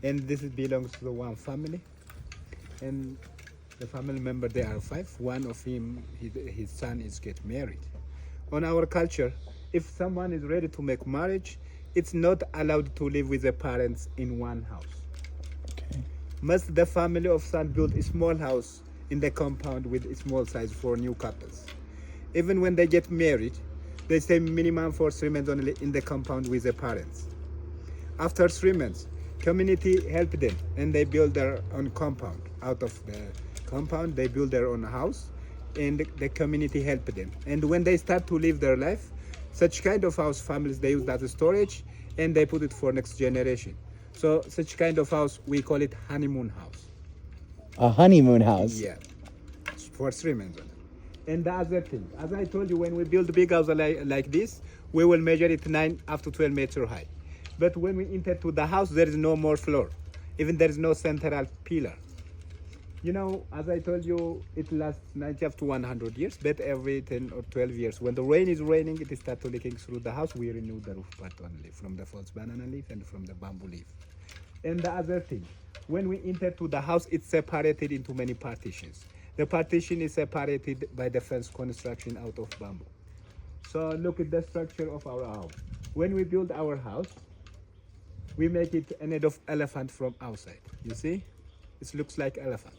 and this belongs to the one family, and the family member, they are five. One of his son is get married. On our culture, if someone is ready to make marriage, it's not allowed to live with the parents in one house. Okay. Must the family of son build a small house in the compound with a small size for new couples. Even when they get married, they stay minimum for 3 months only in the compound with their parents. After 3 months, community help them and they build their own compound. Out of the compound, they build their own house and the community help them. And when they start to live their life, such kind of house families, they use that as storage and they put it for next generation. So such kind of house, we call it honeymoon house. A honeymoon house. Yeah, for 3 months. And the other thing, as I told you, when we build big house like this, we will measure it 9 up to 12 meters high. But when we enter to the house, there is no more floor. Even there is no central pillar. You know, as I told you, it lasts 90 up to 100 years, but every 10 or 12 years, when the rain is raining, it starts leaking through the house. We renew the roof part only from the false banana leaf and from the bamboo leaf. And the other thing, when we enter to the house, it's separated into many partitions. The partition is separated by the fence construction out of bamboo. So look at the structure of our house. When we build our house, we make it an head of elephant from outside. You see? It looks like elephant.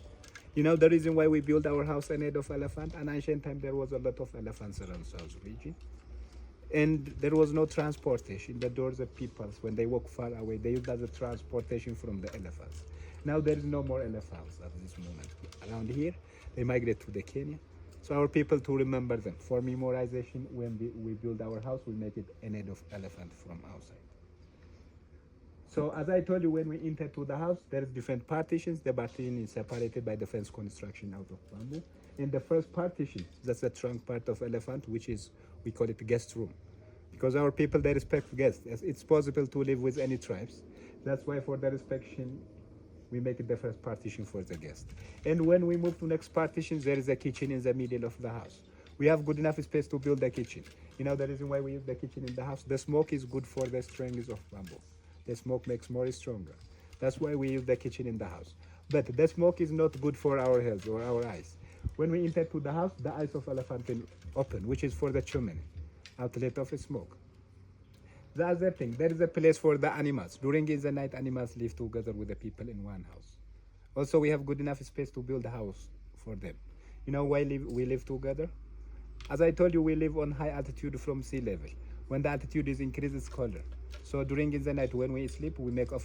You know the reason why we build our house an head of elephant? In ancient time, there was a lot of elephants around South region. And there was no transportation. The Dorze peoples, when they walk far away, they use as a transportation from the elephants. Now there is no more elephants at this moment. Around here, they migrate to the Kenya. So our people, to remember them, for memorization, when we build our house, we make it an head of elephant from outside. So as I told you, when we enter to the house, there is different partitions. The partition is separated by the fence construction out of bamboo. And the first partition, that's the trunk part of elephant, which is, we call it guest room. Because our people, they respect guests. It's possible to live with any tribes. That's why for the inspection, we make it the first partition for the guest. And when we move to next partition, there is a kitchen in the middle of the house. We have good enough space to build the kitchen. You know the reason why we use the kitchen in the house? The smoke is good for the strength of bamboo. The smoke makes more stronger. That's why we use the kitchen in the house. But the smoke is not good for our health or our eyes. When we enter to the house, the eyes of elephant will open, which is for the chimney, outlet of smoke. The other thing, there is a place for the animals. During the night, animals live together with the people in one house. Also, we have good enough space to build a house for them. You know why we live together? As I told you, we live on high altitude from sea level. When the altitude is increased, it's colder. So during the night, when we sleep, we make